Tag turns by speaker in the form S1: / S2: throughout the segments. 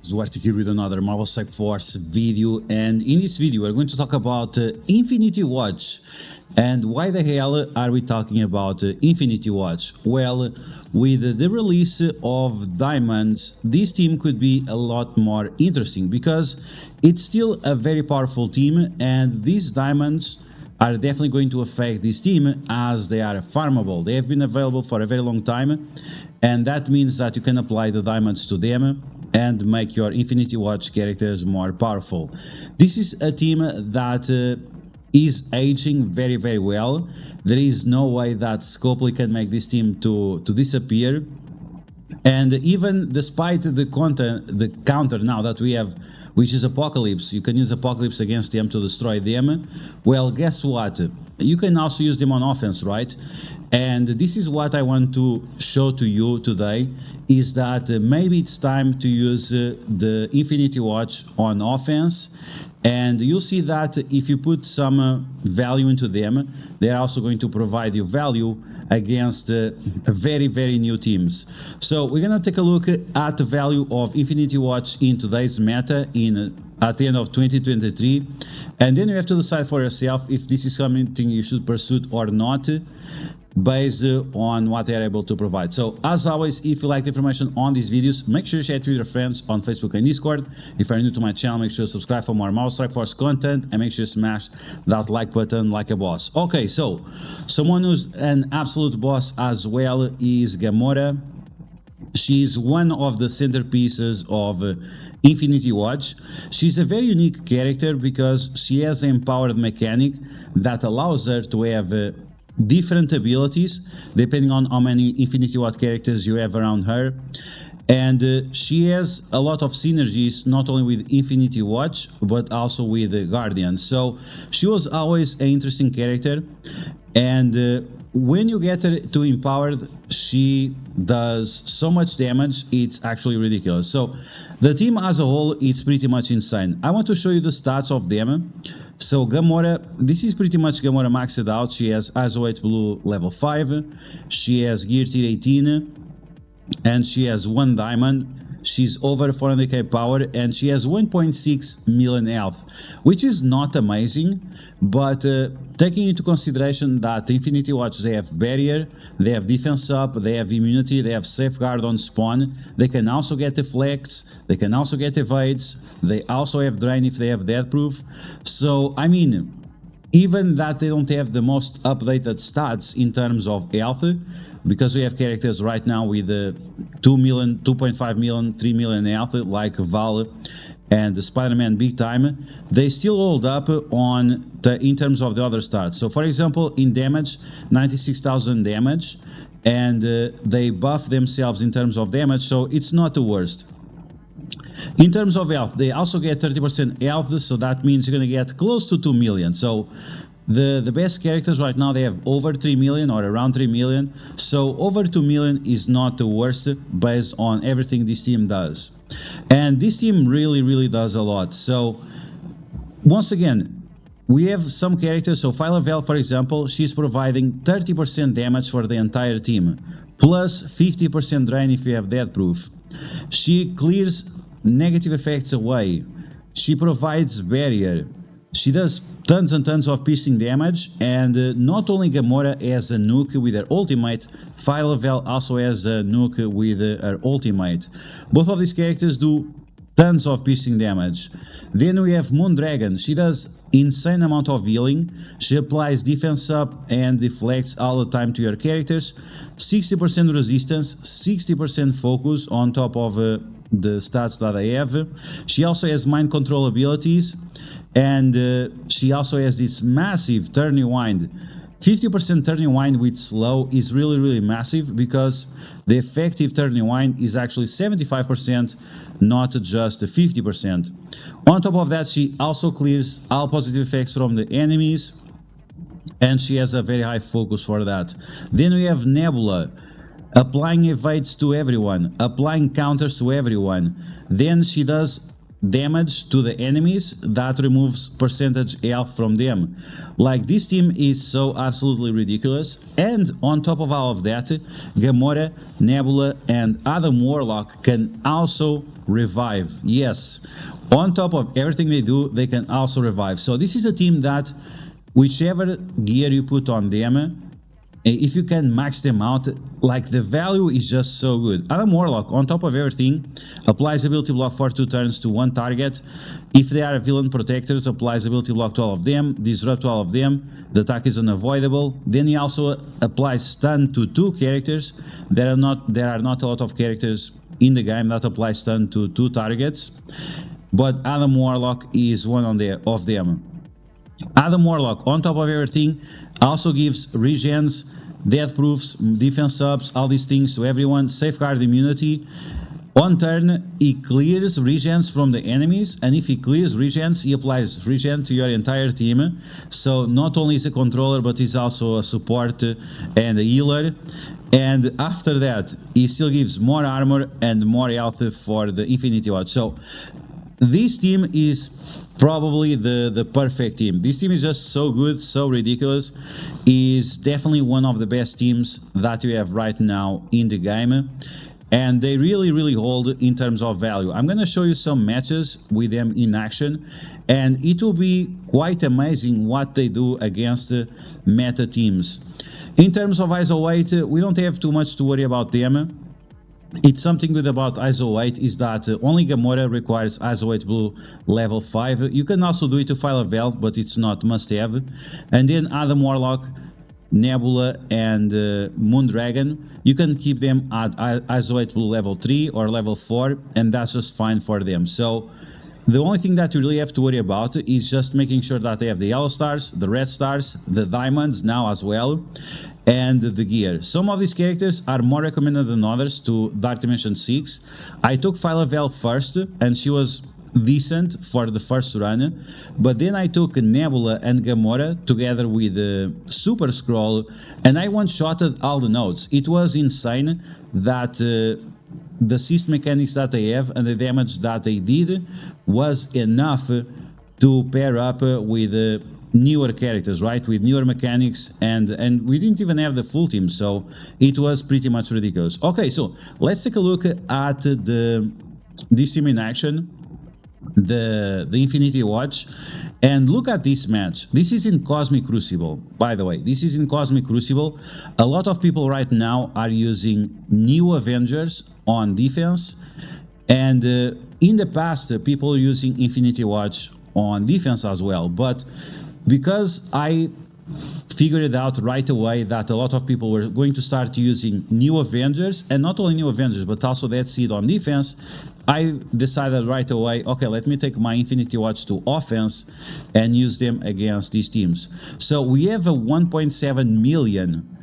S1: DuArktik here with another Marvel Strike Force video, and in this video we're going to talk about Infinity Watch. And why the hell are we talking about Infinity Watch? Well, with the release of diamonds, this team could be a lot more interesting because it's still a very powerful team, and these diamonds are definitely going to affect this team as they are farmable. They have been available for a very long time, and that means that you can apply the diamonds to them and make your Infinity Watch characters more powerful. This is a team that is aging very, very well. There is no way that Crucible can make this team to disappear. And even despite the counter now that we have, which is Apocalypse, you can use Apocalypse against them to destroy them. Well, guess what? You can also use them on offense, right? And this is what I want to show to you today, is that maybe it's time to use the Infinity Watch on offense. And you'll see that if you put some value into them, they're also going to provide you value against very, very new teams. So we're going to take a look at the value of Infinity Watch in today's meta at the end of 2023. And then you have to decide for yourself if this is something you should pursue or not, based on what they are able to provide. So as always, if you like the information on these videos, make sure you share it with your friends on Facebook and Discord. If you're new to my channel, make sure to subscribe for more Marvel Strike Force content, and make sure you smash that like button like a boss. Okay, so someone who's an absolute boss as well is Gamora. She's one of the centerpieces of Infinity Watch. She's a very unique character because she has an empowered mechanic that allows her to have different abilities depending on how many Infinity Watch characters you have around her. And she has a lot of synergies, not only with Infinity Watch but also with Guardians. So she was always an interesting character, and when you get her to empowered, she does so much damage, it's actually ridiculous. So the team as a whole, it's pretty much insane. I want to show you the stats of them. So Gamora, this is pretty much Gamora maxed out. She has Isolate Blue level 5, she has Gear Tier 18, and she has 1 diamond. She's over 400k power, and she has 1.6 million health, which is not amazing, but taking into consideration that Infinity Watch, they have barrier, they have defense up, they have immunity, they have safeguard on spawn, they can also get deflects, they can also get evades, they also have drain if they have death proof. So I mean, even that they don't have the most updated stats in terms of health, because we have characters right now with 2 million, 2.5 million, 3 million health like Val and the Spider-Man big time, they still hold up on in terms of the other stats. So for example, in damage, 96,000 damage, and they buff themselves in terms of damage, so it's not the worst. In terms of health, they also get 30% health, so that means you're going to get close to 2 million. So the best characters right now, they have over 3 million or around 3 million. So over 2 million is not the worst based on everything this team does. And this team really, really does a lot. So once again, we have some characters. So Phyla-Vell, for example, she's providing 30% damage for the entire team, plus 50% drain if you have death proof. She clears negative effects away. She provides barrier. She does tons and tons of piercing damage, and not only Gamora has a nuke with her ultimate, Phyla-Vell also has a nuke with her ultimate. Both of these characters do tons of piercing damage. Then we have Moondragon. She does insane amount of healing. She applies defense up and deflects all the time to your characters. 60% resistance, 60% focus on top of the stats that I have. She also has mind control abilities, and she also has this massive turn rewind. 50% turn rewind with slow is really, really massive, because the effective turn rewind is actually 75%, not just 50%. On top of that, she also clears all positive effects from the enemies, and she has a very high focus for that. Then we have Nebula, applying evades to everyone, applying counters to everyone. Then she does damage to the enemies that removes percentage health from them. Like, this team is so absolutely ridiculous. And on top of all of that, Gamora, Nebula, and Adam Warlock can also revive. Yes, on top of everything they do, they can also revive. So this is a team that whichever gear you put on them, if you can max them out, like, the value is just so good. Adam Warlock, on top of everything, applies ability block for 2 turns to 1 target. If they are villain protectors, applies ability block to all of them, disrupt to all of them, the attack is unavoidable. Then he also applies stun to 2 characters. There are not a lot of characters in the game that apply stun to 2 targets, but Adam Warlock is one of them. Adam Warlock, on top of everything, also gives regens, death proofs, defense ups, all these things to everyone, safeguard immunity. On turn, he clears regens from the enemies, and if he clears regens, he applies regen to your entire team. So not only is a controller, but he's also a support and a healer. And after that, he still gives more armor and more health for the Infinity Watch. So this team is probably the perfect team. This team is just so good, so ridiculous. Is definitely one of the best teams that you have right now in the game, and they really hold in terms of value. I'm gonna show you some matches with them in action, and it will be quite amazing what they do against meta teams. In terms of ISO 8, we don't have too much to worry about them. It's something good about ISO 8 is that only Gamora requires ISO 8 Blue level 5. You can also do it to File Vel, but it's not must have. And then Adam Warlock, Nebula, and Moondragon, you can keep them at ISO 8 Blue level 3 or level 4, and that's just fine for them. So the only thing that you really have to worry about is just making sure that they have the yellow stars, the red stars, the diamonds now as well, and the gear. Some of these characters are more recommended than others to Dark Dimension 6. I took Phyla-Vell first, and she was decent for the first run, but then I took Nebula and Gamora together with Super Scroll, and I one-shotted all the nodes. It was insane that the assist mechanics that they have and the damage that they did was enough to pair up with newer characters, right? With newer mechanics, and we didn't even have the full team, so it was pretty much ridiculous. Okay, so let's take a look at this team in action, the Infinity Watch, and look at this match. This is in Cosmic Crucible, by the way. This is in Cosmic Crucible. A lot of people right now are using new Avengers on defense, and in the past, people using Infinity Watch on defense as well, but because I figured it out right away that a lot of people were going to start using new Avengers, and not only new Avengers, but also Dead Seed on defense, I decided right away, okay, let me take my Infinity Watch to offense and use them against these teams. So we have a 1.7 million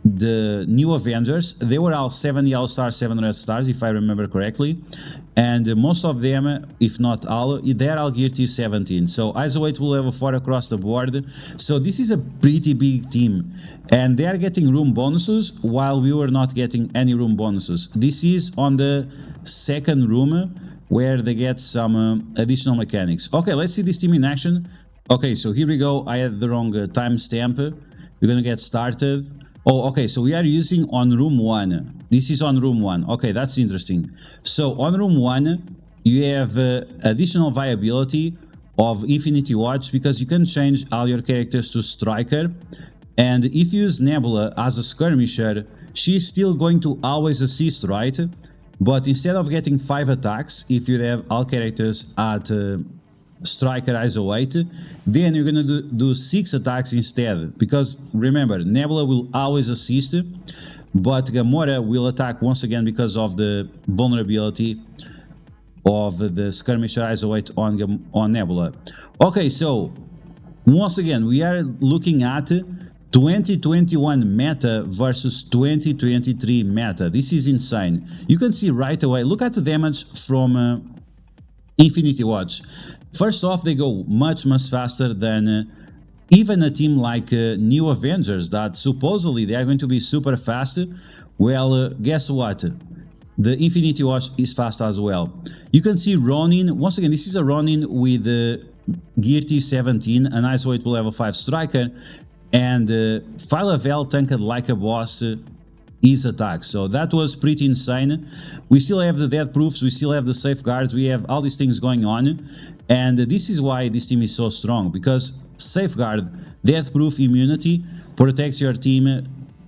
S1: the new Avengers. They were all 7 yellow stars, 7 red stars, if I remember correctly. And most of them, if not all, they're all gear tier 17. So ISO 8 will level 4 across the board. So this is a pretty big team. And they are getting room bonuses while we were not getting any room bonuses. This is on the second room where they get some additional mechanics. Okay, let's see this team in action. Okay, so here we go. I had the wrong timestamp. We're gonna get started. Oh, okay, so we are using on room 1. This is on room 1. Okay, that's interesting. So on room 1, you have additional viability of Infinity Watch because you can change all your characters to Striker. And if you use Nebula as a skirmisher, she's still going to always assist, right? But instead of getting 5 attacks, if you have all characters at Striker ISO 8, then you're gonna do 6 attacks instead, because remember, Nebula will always assist, but Gamora will attack once again because of the vulnerability of the Skirmisher ISO 8 on Nebula. Okay, so once again, we are looking at 2021 meta versus 2023 meta. This is insane. You can see right away, look at the damage from Infinity Watch. First off, they go much faster than even a team like New Avengers that supposedly they are going to be super fast. Well, guess what? the Infinity Watch is fast as well. You can see Ronin. Once again, this is a Ronin with the Gear Tier 17, an isolated level 5 striker, and Philavel tanked like a boss his attack. So that was pretty insane. We still have the death proofs, we still have the safeguards, we have all these things going on. And this is why this team is so strong, because safeguard, death proof, immunity protects your team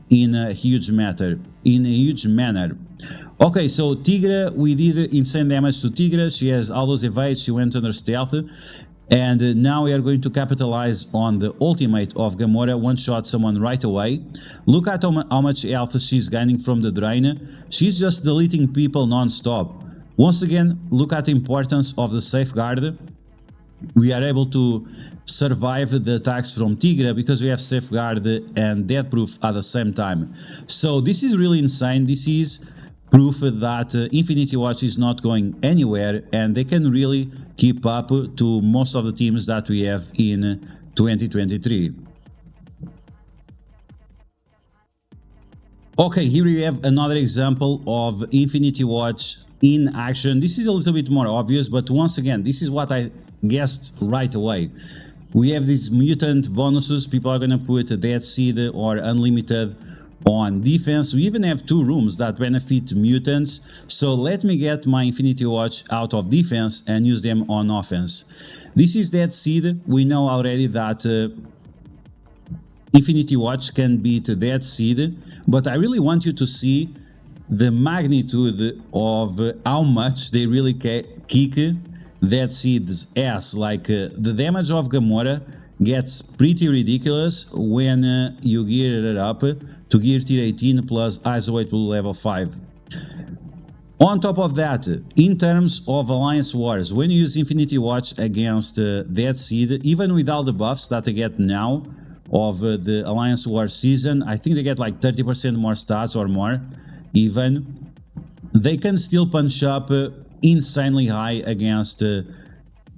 S1: in a huge manner. Okay, so Tigra, we did insane damage to Tigra. She has all those evades, she went under stealth. And now we are going to capitalize on the ultimate of Gamora, one-shot someone right away. Look at how much health she's gaining from the drain. She's just deleting people non-stop. Once again, look at the importance of the safeguard. We are able to survive the attacks from Tigra because we have safeguard and death proof at the same time. So this is really insane. This is proof that Infinity Watch is not going anywhere, and they can really keep up to most of the teams that we have in 2023. Okay, here we have another example of Infinity Watch in action. This is a little bit more obvious, but once again, this is what I guessed right away. We have these mutant bonuses. People are going to put a Death Seed or Unlimited on defense. We even have 2 rooms that benefit mutants. So let me get my Infinity Watch out of defense and use them on offense. This is Death Seed. We know already that Infinity Watch can beat Death Seed, but I really want you to see the magnitude of how much they really kick Death Seed's ass. Like the damage of Gamora gets pretty ridiculous when you gear it up to Gear Tier 18 plus Isolate Blue level 5. On top of that, in terms of Alliance Wars, when you use Infinity Watch against Death Seed, even with all the buffs that they get now of the Alliance War season, I think they get like 30% more stats or more even, they can still punch up insanely high against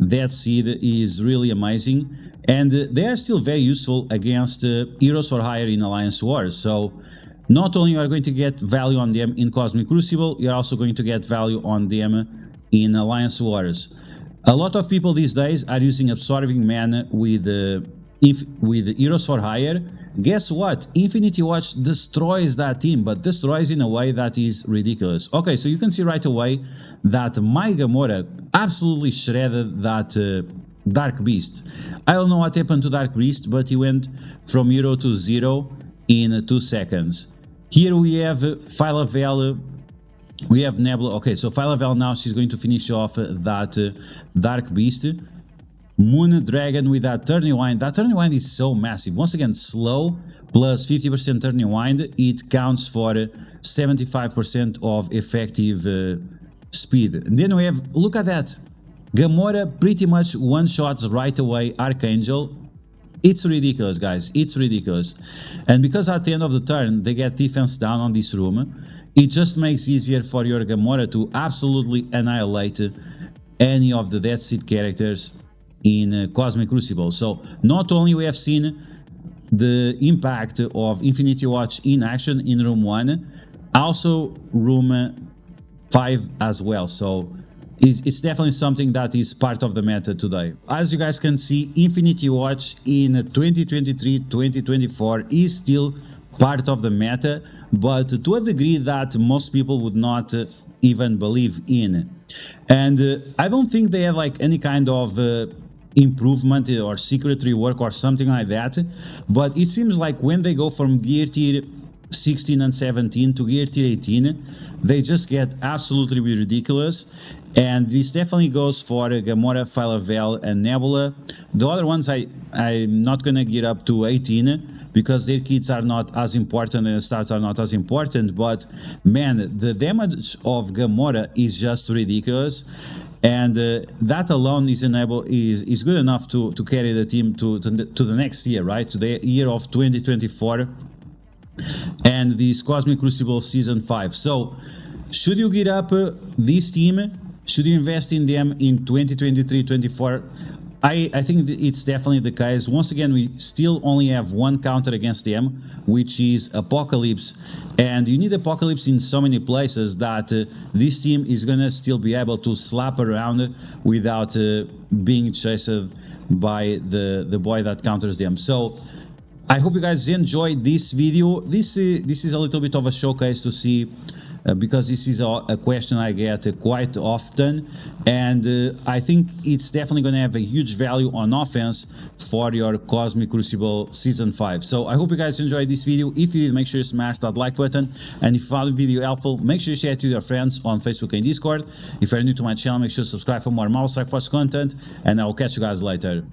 S1: Death Seed. Is really amazing. And they are still very useful against Heroes for Hire in Alliance Wars. So not only are you going to get value on them in Cosmic Crucible, you're also going to get value on them in Alliance Wars. A lot of people these days are using Absorbing Man with Heroes for Hire. Guess what? Infinity Watch destroys that team, but destroys in a way that is ridiculous. Okay, so you can see right away that my Gamora absolutely shredded that Dark Beast. I don't know what happened to Dark Beast, but he went from 0 to 0 in 2 seconds. Here we have Philavel, we have Nebula. Okay, so Philavel now, she's going to finish off that Dark Beast. Moon Dragon with that Turning Wind. That Turning Wind is so massive. Once again, slow plus 50% Turning Wind. It counts for 75% of effective speed. And then we have, look at that. Gamora pretty much one-shots right away Archangel. It's ridiculous, guys. It's ridiculous. And because at the end of the turn, they get defense down on this room, it just makes easier for your Gamora to absolutely annihilate any of the Death Seed characters in Cosmic Crucible. So not only we have seen the impact of Infinity Watch in action in room 1, also room 5 as well. So it's definitely something that is part of the meta today. As you guys can see, Infinity Watch in 2023-2024 is still part of the meta, but to a degree that most people would not even believe in. And I don't think they have like any kind of improvement or secret rework or something like that, but it seems like when they go from Gear Tier 16 and 17 to Gear Tier 18, they just get absolutely ridiculous. And this definitely goes for Gamora, Philavel, and Nebula. The other ones I'm not gonna get up to 18 because their kits are not as important and the stats are not as important, but man, the damage of Gamora is just ridiculous. And that alone is good enough to carry the team to the next year, right? To the year of 2024 and this Cosmic Crucible Season 5. So, should you get up this team? Should you invest in them in 2023-24? I think it's definitely the case. Once again, we still only have one counter against them, which is Apocalypse. And you need Apocalypse in so many places that this team is going to still be able to slap around without being chased by the boy that counters them. So I hope you guys enjoyed this video. This is a little bit of a showcase to see because this is a question I get quite often, and I think it's definitely going to have a huge value on offense for your Cosmic Crucible Season 5. So I hope you guys enjoyed this video. If you did, make sure you smash that like button, and if you found the video helpful, make sure you share it to your friends on Facebook and Discord. If you're new to my channel, make sure to subscribe for more Marvel Strike Force content, and I will catch you guys later.